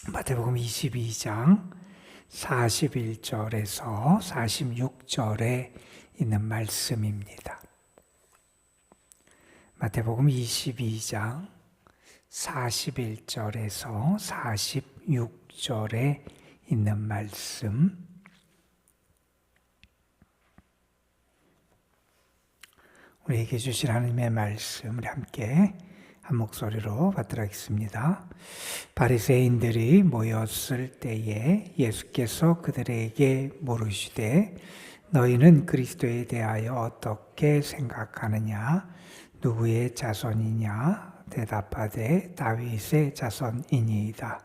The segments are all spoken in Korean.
마태복음 22장 41절에서 46절에 있는 말씀입니다. 마태복음 22장 41절에서 46절에 있는 말씀, 우리에게 주신 하나님의 말씀을 함께 한 목소리로 받들어가겠습니다. 바리새인들이 모였을 때에 예수께서 그들에게 물으시되 너희는 그리스도에 대하여 어떻게 생각하느냐? 누구의 자손이냐? 대답하되 다윗의 자손이니이다.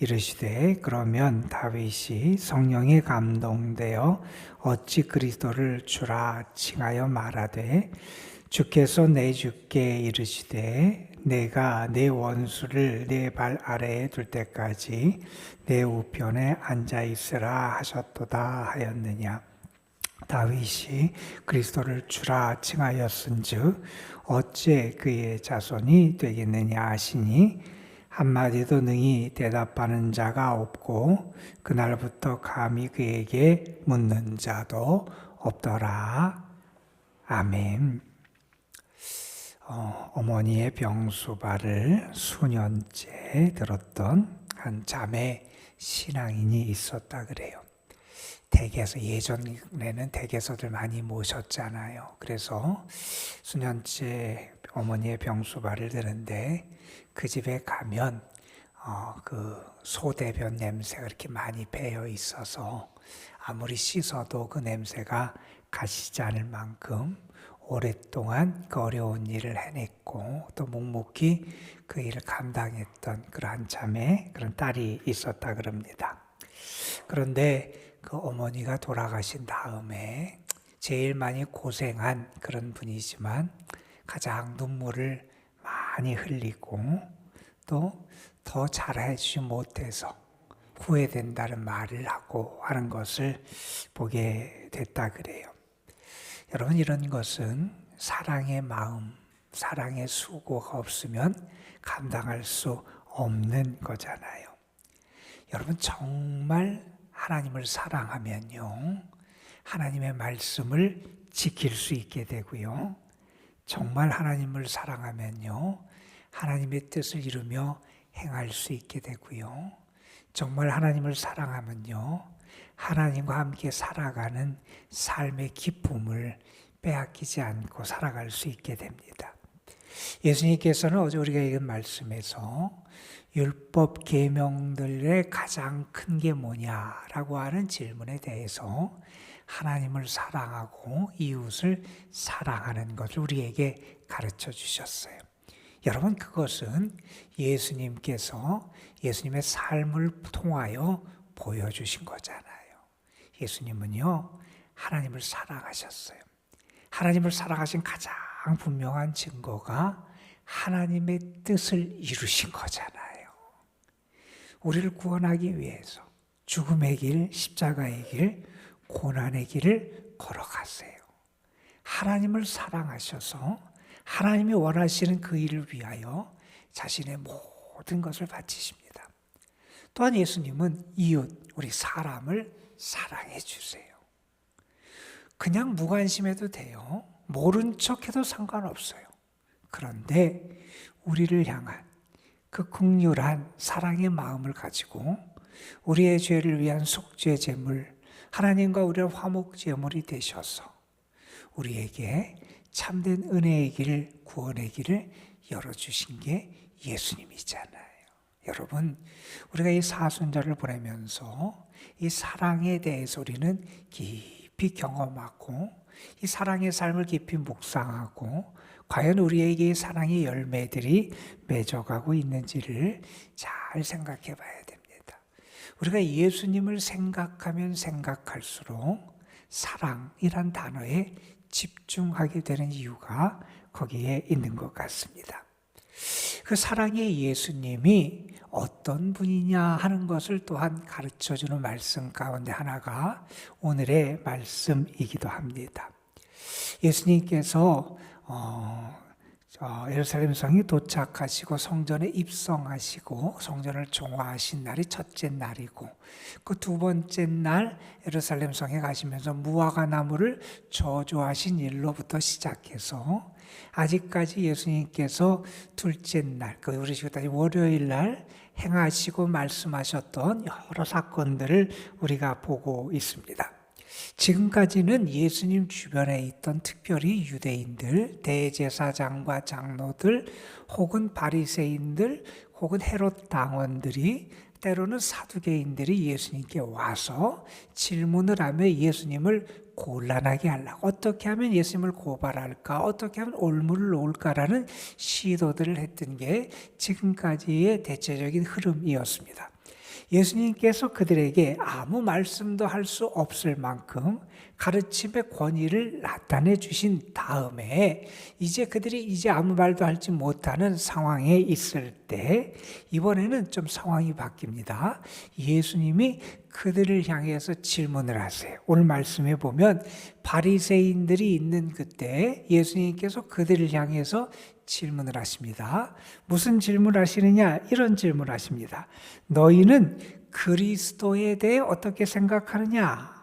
이르시되 그러면 다윗이 성령에 감동되어 어찌 그리스도를 주라 칭하여 말하되 주께서 내 주께 이르시되 내가 내 원수를 내 발 아래에 둘 때까지 내 우편에 앉아 있으라 하셨도다 하였느냐. 다윗이 그리스도를 주라 칭하였은즉 어째 그의 자손이 되겠느냐 하시니 한마디도 능히 대답하는 자가 없고 그날부터 감히 그에게 묻는 자도 없더라. 아멘. 어머니의 병수발을 수년째 들었던 한 자매 신앙인이 있었다 그래요. 댁에서, 예전에는 댁에서들 많이 모셨잖아요. 그래서 수년째 어머니의 병수발을 들은데 그 집에 가면 그 소대변 냄새가 이렇게 많이 배어 있어서 아무리 씻어도 그 냄새가 가시지 않을 만큼 오랫동안 그 어려운 일을 해냈고 또 묵묵히 그 일을 감당했던 그러한 자매, 그런 딸이 있었다 그럽니다. 그런데 그 어머니가 돌아가신 다음에 제일 많이 고생한 그런 분이지만 가장 눈물을 많이 흘리고 또 더 잘해주지 못해서 후회된다는 말을 하고 하는 것을 보게 됐다 그래요. 여러분, 이런 것은 사랑의 마음, 사랑의 수고가 없으면 감당할 수 없는 거잖아요. 여러분, 정말 하나님을 사랑하면요, 하나님의 말씀을 지킬 수 있게 되고요, 정말 하나님을 사랑하면요, 하나님의 뜻을 이루며 행할 수 있게 되고요, 정말 하나님을 사랑하면요, 하나님과 함께 살아가는 삶의 기쁨을 빼앗기지 않고 살아갈 수 있게 됩니다. 예수님께서는 어제 우리가 읽은 말씀에서 율법 계명들의 가장 큰 게 뭐냐라고 하는 질문에 대해서 하나님을 사랑하고 이웃을 사랑하는 것을 우리에게 가르쳐 주셨어요. 여러분, 그것은 예수님께서 예수님의 삶을 통하여 보여주신 거잖아요. 예수님은요, 하나님을 사랑하셨어요. 하나님을 사랑하신 가장 분명한 증거가 하나님의 뜻을 이루신 거잖아요. 우리를 구원하기 위해서 죽음의 길, 십자가의 길, 고난의 길을 걸어갔어요. 하나님을 사랑하셔서 하나님이 원하시는 그 일을 위하여 자신의 모든 것을 바치십니다. 또한 예수님은 이웃, 우리 사람을 사랑해 주세요. 그냥 무관심해도 돼요. 모른 척해도 상관없어요. 그런데 우리를 향한 그 긍휼한 사랑의 마음을 가지고 우리의 죄를 위한 속죄 제물, 하나님과 우리의 화목 제물이 되셔서 우리에게 참된 은혜의 길, 구원의 길을 열어주신 게 예수님이잖아요. 여러분, 우리가 이 사순절을 보내면서 이 사랑에 대해서 우리는 깊이 경험하고 이 사랑의 삶을 깊이 묵상하고 과연 우리에게 이 사랑의 열매들이 맺어가고 있는지를 잘 생각해 봐야 됩니다. 우리가 예수님을 생각하면 생각할수록 사랑이란 단어에 집중하게 되는 이유가 거기에 있는 것 같습니다. 그 사랑의 예수님이 어떤 분이냐 하는 것을 또한 가르쳐주는 말씀 가운데 하나가 오늘의 말씀이기도 합니다. 예수님께서 예루살렘 성이 도착하시고 성전에 입성하시고 성전을 종화하신 날이 첫째 날이고, 그 두 번째 날 예루살렘 성에 가시면서 무화과 나무를 저주하신 일로부터 시작해서 아직까지 예수님께서 둘째 날, 우리 지금까지 월요일 날 행하시고 말씀하셨던 여러 사건들을 우리가 보고 있습니다. 지금까지는 예수님 주변에 있던 특별히 유대인들, 대제사장과 장로들, 혹은 바리새인들, 혹은 헤롯 당원들이, 때로는 사두개인들이 예수님께 와서 질문을 하며 예수님을 곤란하게 하려고, 어떻게 하면 예수님을 고발할까, 어떻게 하면 올무를 놓을까라는 시도들을 했던 게 지금까지의 대체적인 흐름이었습니다. 예수님께서 그들에게 아무 말씀도 할 수 없을 만큼 가르침의 권위를 나타내 주신 다음에 이제 그들이 아무 말도 하지 못하는 상황에 있을 때, 이번에는 좀 상황이 바뀝니다. 예수님이 그들을 향해서 질문을 하세요. 오늘 말씀에 보면 바리새인들이 있는 그때 예수님께서 그들을 향해서 질문을 하십니다. 무슨 질문을 하시느냐? 이런 질문을 하십니다. 너희는 그리스도에 대해 어떻게 생각하느냐?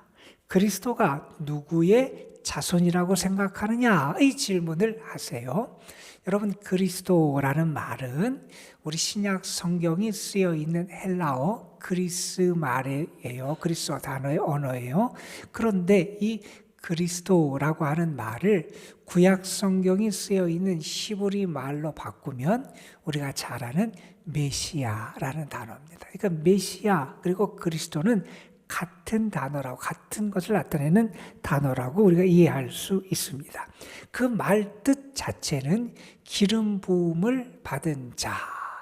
그리스도가 누구의 자손이라고 생각하느냐? 이 질문을 하세요. 여러분, 그리스도라는 말은 우리 신약 성경이 쓰여 있는 헬라어 그리스 말이에요. 그리스어 단어의 언어예요. 그런데 이 그리스도라고 하는 말을 구약 성경이 쓰여 있는 히브리 말로 바꾸면 우리가 잘 아는 메시아라는 단어입니다. 그러니까 메시아 그리고 그리스도는 같은 단어라고, 같은 것을 나타내는 단어라고 우리가 이해할 수 있습니다. 그 말 뜻 자체는 기름 부음을 받은 자,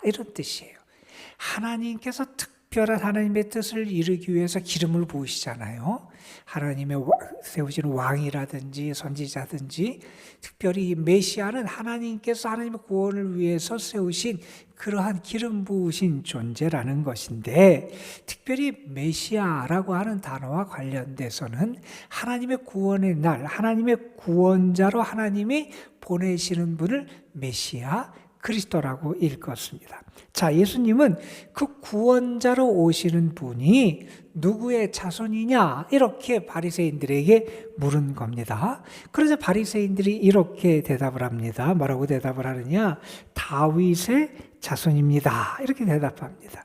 이런 뜻이에요. 하나님께서 특별한 하나님의 뜻을 이루기 위해서 기름을 부으시잖아요. 하나님의 세우시는 왕이라든지 선지자든지, 특별히 이 메시아는 하나님께서 하나님의 구원을 위해서 세우신 그러한 기름 부으신 존재라는 것인데, 특별히 메시아라고 하는 단어와 관련돼서는 하나님의 구원의 날, 하나님의 구원자로 하나님이 보내시는 분을 메시아, 그리스도라고 일컫습니다. 자, 예수님은 그 구원자로 오시는 분이 누구의 자손이냐? 이렇게 바리새인들에게 물은 겁니다. 그래서 바리새인들이 이렇게 대답을 합니다. 뭐라고 대답을 하느냐? 다윗의 자손입니다. 이렇게 대답합니다.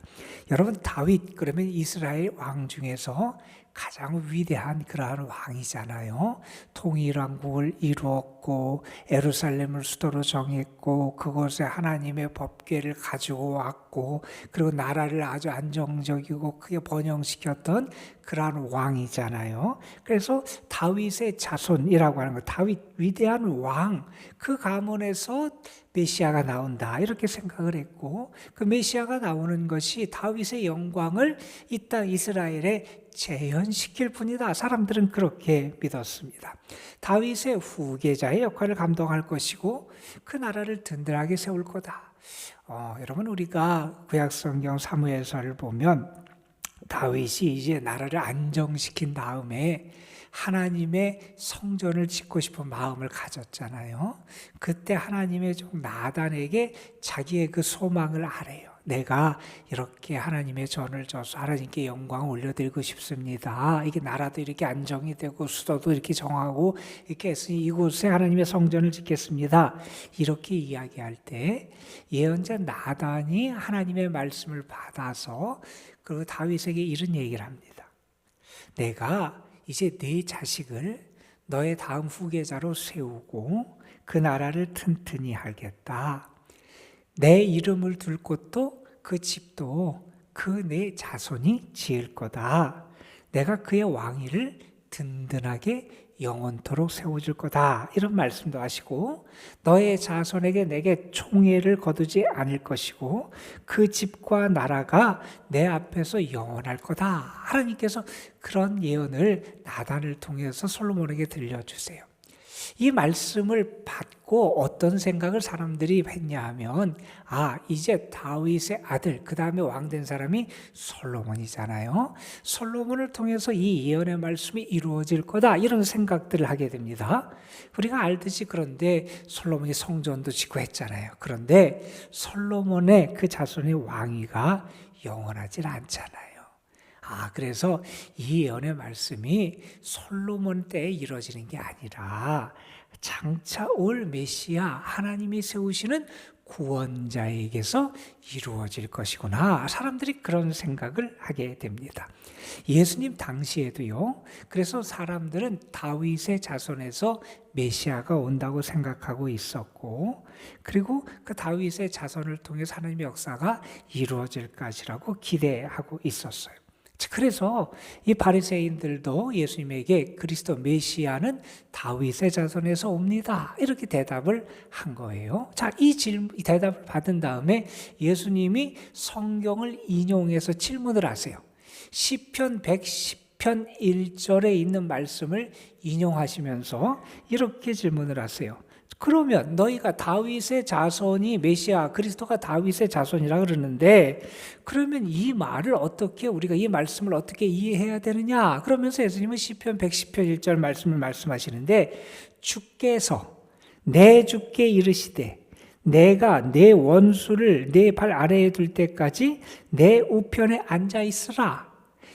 여러분, 다윗 그러면 이스라엘 왕 중에서 가장 위대한 그러한 왕이잖아요. 통일왕국을 이루었고 예루살렘을 수도로 정했고 그곳에 하나님의 법궤를 가지고 왔고, 그리고 나라를 아주 안정적이고 크게 번영시켰던 그러한 왕이잖아요. 그래서 다윗의 자손이라고 하는 거, 다윗 위대한 왕, 그 가문에서 메시아가 나온다 이렇게 생각을 했고, 그 메시아가 나오는 것이 다윗의 영광을 이 땅 이스라엘에 재현시킬 뿐이다. 사람들은 그렇게 믿었습니다. 다윗의 후계자의 역할을 감당할 것이고 그 나라를 든든하게 세울 거다. 여러분, 우리가 구약성경 사무엘서를 보면 다윗이 이제 나라를 안정시킨 다음에 하나님의 성전을 짓고 싶은 마음을 가졌잖아요. 그때 하나님의 종 나단에게 자기의 그 소망을 아래요. 내가 이렇게 하나님의 전을 져서 하나님께 영광을 올려드리고 싶습니다. 이게 나라도 이렇게 안정이 되고 수도도 이렇게 정하고 이렇게 했으니 이곳에 하나님의 성전을 짓겠습니다. 이렇게 이야기할 때 예언자 나단이 하나님의 말씀을 받아서 그 다윗에게 이런 얘기를 합니다. 내가 이제 네 자식을 너의 다음 후계자로 세우고 그 나라를 튼튼히 하겠다. 내 이름을 둘 곳도 그 집도 그 내 자손이 지을 거다. 내가 그의 왕위를 든든하게 영원토록 세워줄 거다. 이런 말씀도 하시고, 너의 자손에게 내게 총애를 거두지 않을 것이고 그 집과 나라가 내 앞에서 영원할 거다. 하나님께서 그런 예언을 나단을 통해서 솔로몬에게 들려주세요. 이 말씀을 받고 어떤 생각을 사람들이 했냐 하면, 이제 다윗의 아들, 그 다음에 왕된 사람이 솔로몬이잖아요. 솔로몬을 통해서 이 예언의 말씀이 이루어질 거다, 이런 생각들을 하게 됩니다. 우리가 알듯이 그런데 솔로몬이 성전도 짓고 했잖아요. 그런데 솔로몬의 그 자손의 왕위가 영원하진 않잖아요. 그래서 이 예언의 말씀이 솔로몬 때에 이루어지는 게 아니라 장차 올 메시아, 하나님이 세우시는 구원자에게서 이루어질 것이구나. 사람들이 그런 생각을 하게 됩니다. 예수님 당시에도요. 그래서 사람들은 다윗의 자손에서 메시아가 온다고 생각하고 있었고, 그리고 그 다윗의 자손을 통해서 하나님의 역사가 이루어질 것이라고 기대하고 있었어요. 그래서 이 바리새인들도 예수님에게 그리스도 메시아는 다윗의 자손에서 옵니다, 이렇게 대답을 한 거예요. 이 대답을 받은 다음에 예수님이 성경을 인용해서 질문을 하세요. 시편 110편 1절에 있는 말씀을 인용하시면서 이렇게 질문을 하세요. 그러면 너희가 다윗의 자손이 메시아, 그리스도가 다윗의 자손이라 그러는데, 그러면 이 말을 어떻게, 우리가 이 말씀을 어떻게 이해해야 되느냐? 그러면서 예수님은 시편 110편 1절 말씀을 말씀하시는데, 주께서 내 주께 이르시되 내가 내 원수를 내 발 아래에 둘 때까지 내 우편에 앉아 있으라.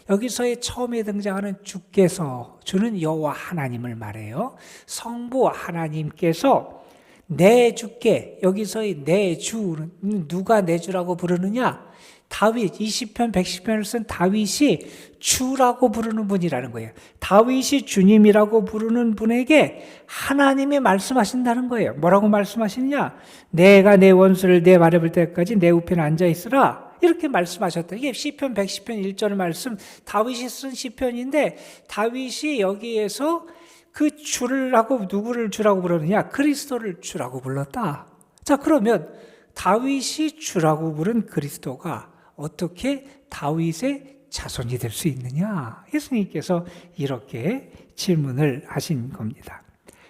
여기서의 처음에 등장하는 주께서, 주는 여호와 하나님을 말해요. 성부 하나님께서 내 주께, 여기서의 내 주는 누가 내 주라고 부르느냐? 다윗, 이 시편 110편을 쓴 다윗이 주라고 부르는 분이라는 거예요. 다윗이 주님이라고 부르는 분에게 하나님이 말씀하신다는 거예요. 뭐라고 말씀하시느냐? 내가 내 원수를 내 발에 불 때까지 내 우편에 앉아 있으라, 이렇게 말씀하셨다. 이게 시편 110편 1절 말씀, 다윗이 쓴 시편인데, 다윗이 여기에서 그 주를 하고 누구를 주라고 부르느냐? 그리스도를 주라고 불렀다. 그러면 다윗이 주라고 부른 그리스도가 어떻게 다윗의 자손이 될 수 있느냐? 예수님께서 이렇게 질문을 하신 겁니다.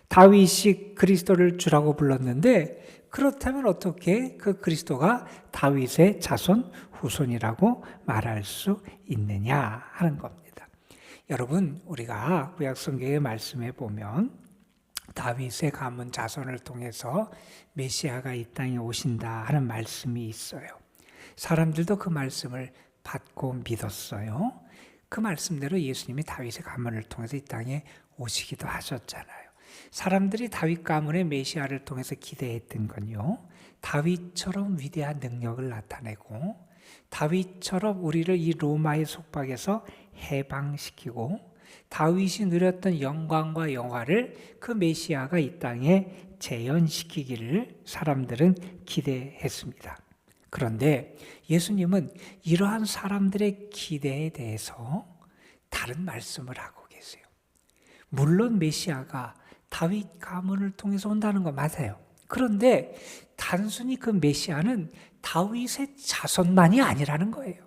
다윗이 그리스도를 주라고 불렀는데, 그렇다면 어떻게 그 그리스도가 다윗의 자손, 후손이라고 말할 수 있느냐 하는 겁니다. 여러분, 우리가 구약성경의 말씀에 보면 다윗의 가문 자손을 통해서 메시아가 이 땅에 오신다 하는 말씀이 있어요. 사람들도 그 말씀을 받고 믿었어요. 그 말씀대로 예수님이 다윗의 가문을 통해서 이 땅에 오시기도 하셨잖아요. 사람들이 다윗 가문의 메시아를 통해서 기대했던 건요, 다윗처럼 위대한 능력을 나타내고 다윗처럼 우리를 이 로마의 속박에서 해방시키고 다윗이 누렸던 영광과 영화를 그 메시아가 이 땅에 재현시키기를 사람들은 기대했습니다. 그런데 예수님은 이러한 사람들의 기대에 대해서 다른 말씀을 하고 계세요. 물론 메시아가 다윗 가문을 통해서 온다는 거 맞아요. 그런데 단순히 그 메시아는 다윗의 자손만이 아니라는 거예요.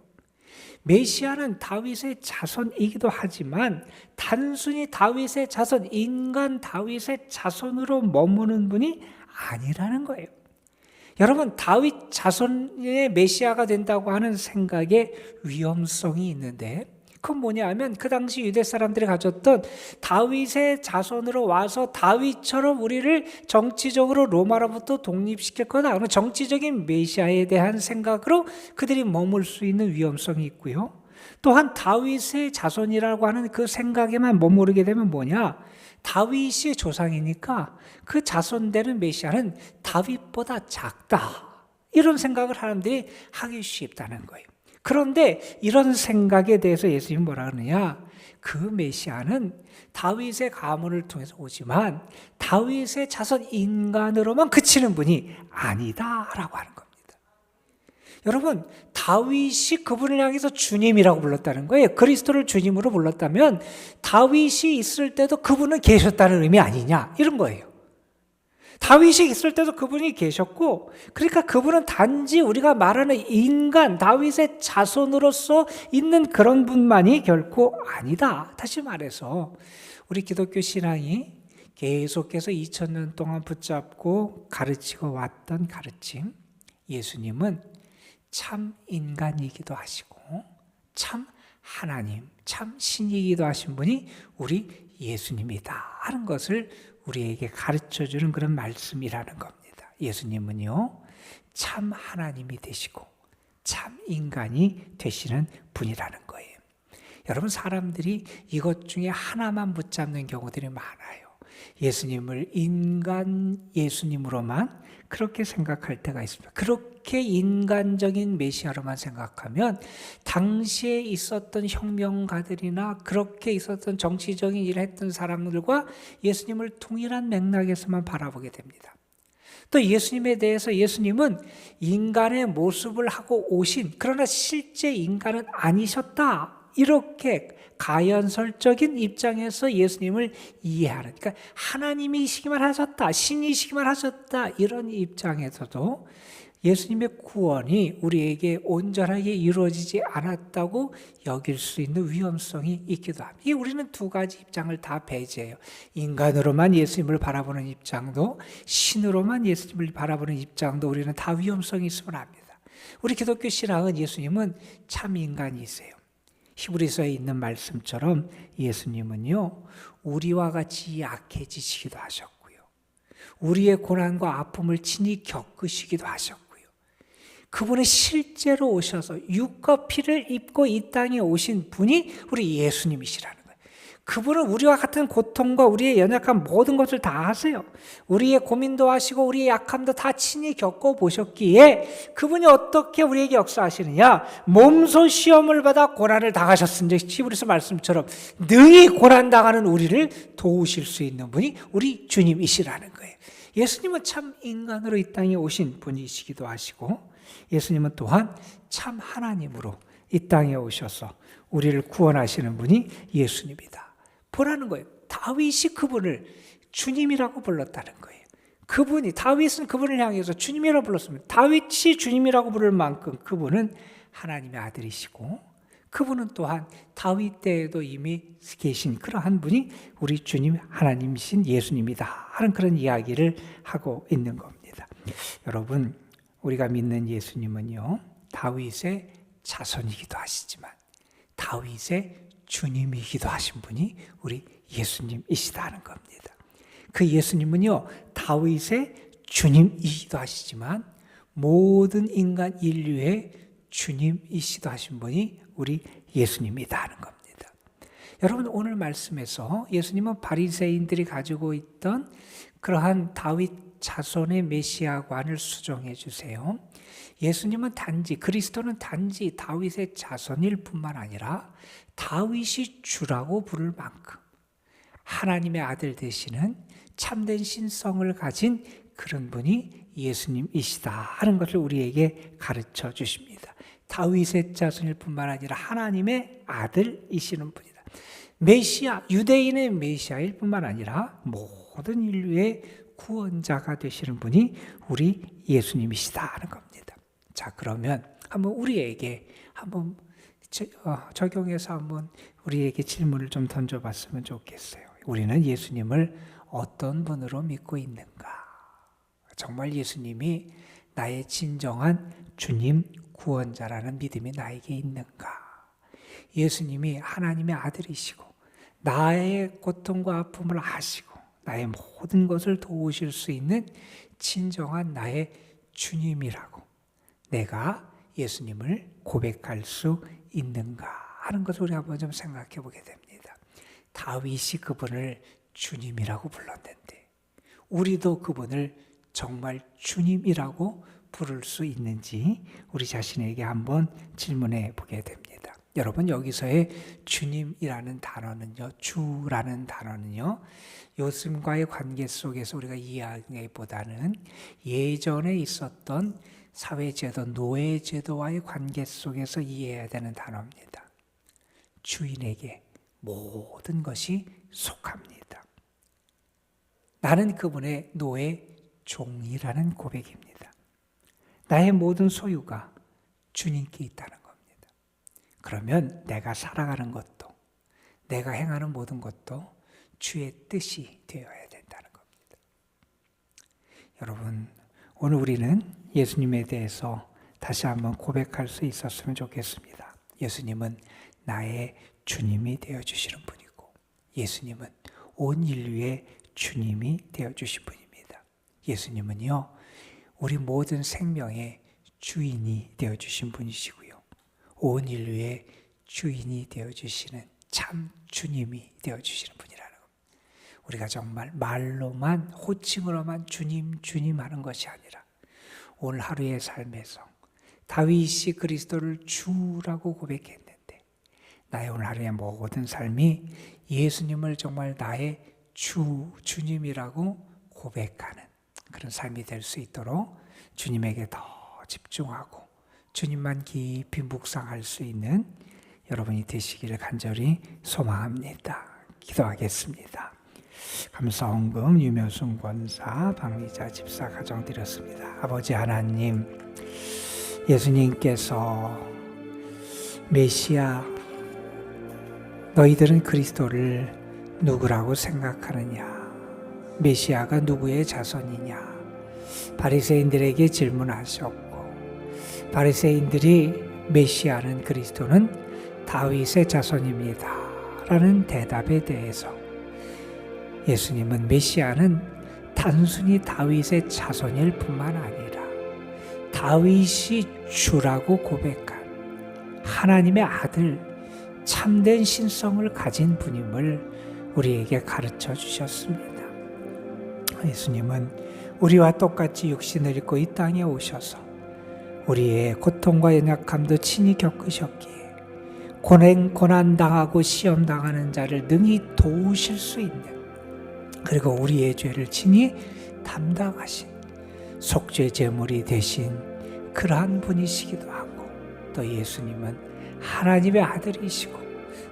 메시아는 다윗의 자손이기도 하지만 단순히 다윗의 자손, 인간 다윗의 자손으로 머무는 분이 아니라는 거예요. 여러분, 다윗 자손의 메시아가 된다고 하는 생각에 위험성이 있는데, 그건 뭐냐 하면 그 당시 유대 사람들이 가졌던 다윗의 자손으로 와서 다윗처럼 우리를 정치적으로 로마로부터 독립시킬 거다, 그러면 정치적인 메시아에 대한 생각으로 그들이 머물 수 있는 위험성이 있고요. 또한 다윗의 자손이라고 하는 그 생각에만 머무르게 되면 뭐냐, 다윗이 조상이니까 그 자손되는 메시아는 다윗보다 작다, 이런 생각을 사람들이 하기 쉽다는 거예요. 그런데 이런 생각에 대해서 예수님이 뭐라 그러느냐, 그 메시아는 다윗의 가문을 통해서 오지만 다윗의 자손 인간으로만 그치는 분이 아니다라고 하는 겁니다. 여러분, 다윗이 그분을 향해서 주님이라고 불렀다는 거예요. 그리스도를 주님으로 불렀다면 다윗이 있을 때도 그분은 계셨다는 의미 아니냐, 이런 거예요. 다윗이 있을 때도 그분이 계셨고, 그러니까 그분은 단지 우리가 말하는 인간, 다윗의 자손으로서 있는 그런 분만이 결코 아니다. 다시 말해서 우리 기독교 신앙이 계속해서 2000년 동안 붙잡고 가르치고 왔던 가르침, 예수님은 참 인간이기도 하시고 참 하나님, 참 신이기도 하신 분이 우리 예수님이다 하는 것을 우리에게 가르쳐주는 그런 말씀이라는 겁니다. 예수님은요, 참 하나님이 되시고 참 인간이 되시는 분이라는 거예요. 여러분, 사람들이 이것 중에 하나만 붙잡는 경우들이 많아요. 예수님을 인간 예수님으로만 그렇게 생각할 때가 있습니다. 그렇게 인간적인 메시아로만 생각하면 당시에 있었던 혁명가들이나 그렇게 있었던 정치적인 일을 했던 사람들과 예수님을 동일한 맥락에서만 바라보게 됩니다. 또 예수님에 대해서 예수님은 인간의 모습을 하고 오신, 그러나 실제 인간은 아니셨다, 이렇게 가연설적인 입장에서 예수님을 이해하는, 그러니까 하나님이시기만 하셨다, 신이시기만 하셨다, 이런 입장에서도 예수님의 구원이 우리에게 온전하게 이루어지지 않았다고 여길 수 있는 위험성이 있기도 합니다. 이게 우리는 두 가지 입장을 다 배제해요. 인간으로만 예수님을 바라보는 입장도, 신으로만 예수님을 바라보는 입장도 우리는 다 위험성이 있음을 압니다. 우리 기독교 신앙은 예수님은 참 인간이세요. 히브리서에 있는 말씀처럼 예수님은요, 우리와 같이 약해지시기도 하셨고요, 우리의 고난과 아픔을 친히 겪으시기도 하셨고요, 그분은 실제로 오셔서 육과 피를 입고 이 땅에 오신 분이 우리 예수님이시라는 거예요. 그분은 우리와 같은 고통과 우리의 연약한 모든 것을 다 아세요. 우리의 고민도 하시고 우리의 약함도 다 친히 겪어보셨기에 그분이 어떻게 우리에게 역사하시느냐, 몸소 시험을 받아 고난을 당하셨으니 히브리서 말씀처럼 능히 고난 당하는 우리를 도우실 수 있는 분이 우리 주님이시라는 거예요. 예수님은 참 인간으로 이 땅에 오신 분이시기도 하시고, 예수님은 또한 참 하나님으로 이 땅에 오셔서 우리를 구원하시는 분이 예수님이다 보라는 거예요. 다윗이 그분을 주님이라고 불렀다는 거예요. 다윗은 그분을 향해서 주님이라고 불렀습니다. 다윗이 주님이라고 부를 만큼 그분은 하나님의 아들이시고, 그분은 또한 다윗 때에도 이미 계신 그러한 분이 우리 주님 하나님이신 예수님이다 하는 그런 이야기를 하고 있는 겁니다. 여러분, 우리가 믿는 예수님은요, 다윗의 자손이기도 하시지만 다윗의 주님이기도 하신 분이 우리 예수님이시다는 겁니다. 그 예수님은요, 다윗의 주님이기도 하시지만 모든 인간 인류의 주님이시기도 하신 분이 우리 예수님이다 하는 겁니다. 여러분, 오늘 말씀에서 예수님은 바리새인들이 가지고 있던 그러한 다윗 자손의 메시아관을 수정해 주세요. 예수님은 그리스도는 단지 다윗의 자손일 뿐만 아니라 다윗이 주라고 부를 만큼 하나님의 아들 되시는 참된 신성을 가진 그런 분이 예수님이시다 하는 것을 우리에게 가르쳐 주십니다. 다윗의 자손일 뿐만 아니라 하나님의 아들이시는 분이다. 메시아, 유대인의 메시아일 뿐만 아니라 모든 인류의 구원자가 되시는 분이 우리 예수님이시다 하는 겁니다. 자, 그러면 한번 우리에게 한번 적용해서 한번 우리에게 질문을 좀 던져봤으면 좋겠어요. 우리는 예수님을 어떤 분으로 믿고 있는가? 정말 예수님이 나의 진정한 주님 구원자라는 믿음이 나에게 있는가? 예수님이 하나님의 아들이시고 나의 고통과 아픔을 아시고 나의 모든 것을 도우실 수 있는 진정한 나의 주님이라고 내가 예수님을 고백할 수 있는가 하는 것을 우리가 한번 좀 생각해 보게 됩니다. 다윗이 그분을 주님이라고 불렀는데 우리도 그분을 정말 주님이라고 부를 수 있는지 우리 자신에게 한번 질문해 보게 됩니다. 여러분, 여기서의 주님이라는 단어는요, 주라는 단어는요, 예수님과의 관계 속에서 우리가 이해하기보다는 예전에 있었던 사회제도, 노예제도와의 관계 속에서 이해해야 되는 단어입니다. 주인에게 모든 것이 속합니다. 나는 그분의 노예 종이라는 고백입니다. 나의 모든 소유가 주님께 있다는 겁니다. 그러면 내가 살아가는 것도, 내가 행하는 모든 것도 주의 뜻이 되어야 된다는 여러분, 오늘 우리는 예수님에 대해서 다시 한번 고백할 수 있었으면 좋겠습니다. 예수님은 나의 주님이 되어주시는 분이고, 예수님은 온 인류의 주님이 되어주신 분입니다. 예수님은요, 우리 모든 생명의 주인이 되어주신 분이시고요, 온 인류의 주인이 되어주시는 참 주님이 되어주시는 분이라는 겁니다. 우리가 정말 말로만, 호칭으로만 주님, 주님 하는 것이 아니라 오늘 하루의 삶에서 다윗이 그리스도를 주라고 고백했는데, 나의 오늘 하루의 모든 삶이 예수님을 정말 나의 주님이라고 고백하는 그런 삶이 될 수 있도록 주님에게 더 집중하고 주님만 깊이 묵상할 수 있는 여러분이 되시기를 간절히 소망합니다. 기도하겠습니다. 감사원금 유묘순 권사 박미자 집사 가정 드렸습니다. 아버지 하나님, 예수님께서 메시아, 너희들은 그리스도를 누구라고 생각하느냐? 메시아가 누구의 자손이냐? 바리새인들에게 질문하셨고, 바리새인들이 메시아는, 그리스도는 다윗의 자손입니다 라는 대답에 대해서 예수님은 메시아는 단순히 다윗의 자손일 뿐만 아니라 다윗이 주라고 고백한 하나님의 아들, 참된 신성을 가진 분임을 우리에게 가르쳐 주셨습니다. 예수님은 우리와 똑같이 육신을 입고 이 땅에 오셔서 우리의 고통과 연약함도 친히 겪으셨기에 고난당하고 시험당하는 자를 능히 도우실 수 있는, 그리고 우리의 죄를 친히 담당하신 속죄 제물이 되신 그러한 분이시기도 하고, 또 예수님은 하나님의 아들이시고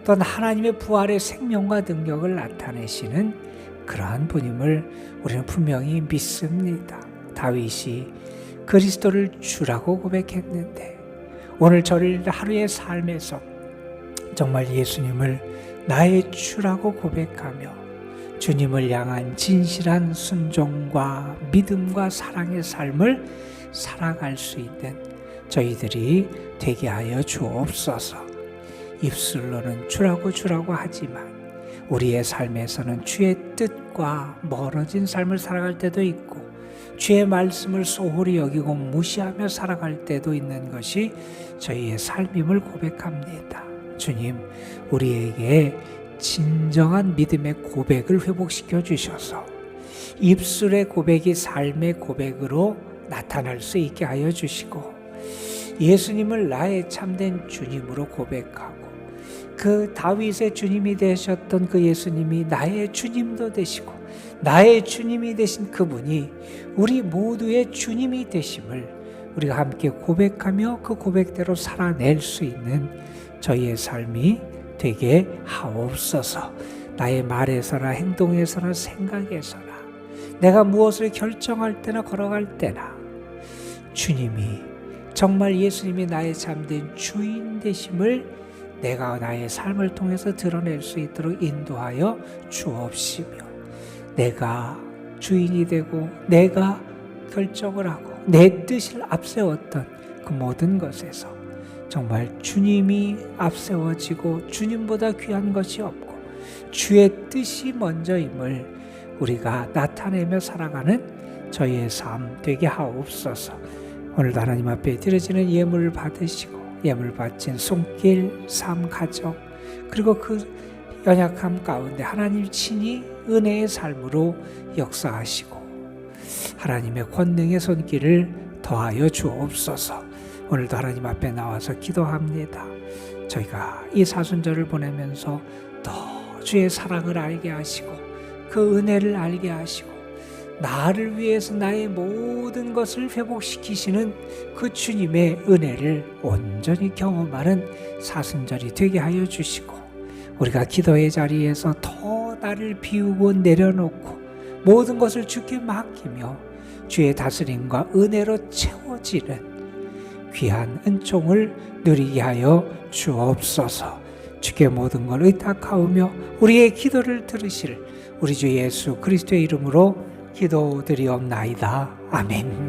또한 하나님의 부활의 생명과 능력을 나타내시는 그러한 분임을 우리는 분명히 믿습니다. 다윗이 그리스도를 주라고 고백했는데, 오늘 저를 하루의 삶에서 정말 예수님을 나의 주라고 고백하며 주님을 향한 진실한 순종과 믿음과 사랑의 삶을 살아갈 수 있는 저희들이 되게 하여 주옵소서. 입술로는 주라고 하지만 우리의 삶에서는 주의 뜻과 멀어진 삶을 살아갈 때도 있고, 주의 말씀을 소홀히 여기고 무시하며 살아갈 때도 있는 것이 저희의 삶임을 고백합니다. 주님, 우리에게 진정한 믿음의 고백을 회복시켜 주셔서 입술의 고백이 삶의 고백으로 나타날 수 있게 하여 주시고, 예수님을 나의 참된 주님으로 고백하고, 그 다윗의 주님이 되셨던 그 예수님이 나의 주님도 되시고 나의 주님이 되신 그분이 우리 모두의 주님이 되심을 우리가 함께 고백하며 그 고백대로 살아낼 수 있는 저희의 삶이 되게 하옵소서. 나의 말에서나 행동에서나 생각에서나 내가 무엇을 결정할 때나 걸어갈 때나 주님이, 정말 예수님이 나의 참된 주인 되심을 내가 나의 삶을 통해서 드러낼 수 있도록 인도하여 주옵시며, 내가 주인이 되고 내가 결정을 하고 내 뜻을 앞세웠던 그 모든 것에서 정말 주님이 앞세워지고 주님보다 귀한 것이 없고 주의 뜻이 먼저임을 우리가 나타내며 살아가는 저희의 삶 되게 하옵소서. 오늘도 하나님 앞에 드려지는 예물을 받으시고 예물 바친 손길, 삶, 가정, 그리고 그 연약함 가운데 하나님 친히 은혜의 삶으로 역사하시고 하나님의 권능의 손길을 더하여 주옵소서. 오늘도 하나님 앞에 나와서 기도합니다. 저희가 이 사순절을 보내면서 더 주의 사랑을 알게 하시고 그 은혜를 알게 하시고 나를 위해서 나의 모든 것을 회복시키시는 그 주님의 은혜를 온전히 경험하는 사순절이 되게 하여 주시고, 우리가 기도의 자리에서 더 나를 비우고 내려놓고 모든 것을 주께 맡기며 주의 다스림과 은혜로 채워지는 귀한 은총을 누리게 하여 주옵소서. 주께 모든 걸 의탁하오며 우리의 기도를 들으실 우리 주 예수 그리스도의 이름으로 기도드리옵나이다. 아멘.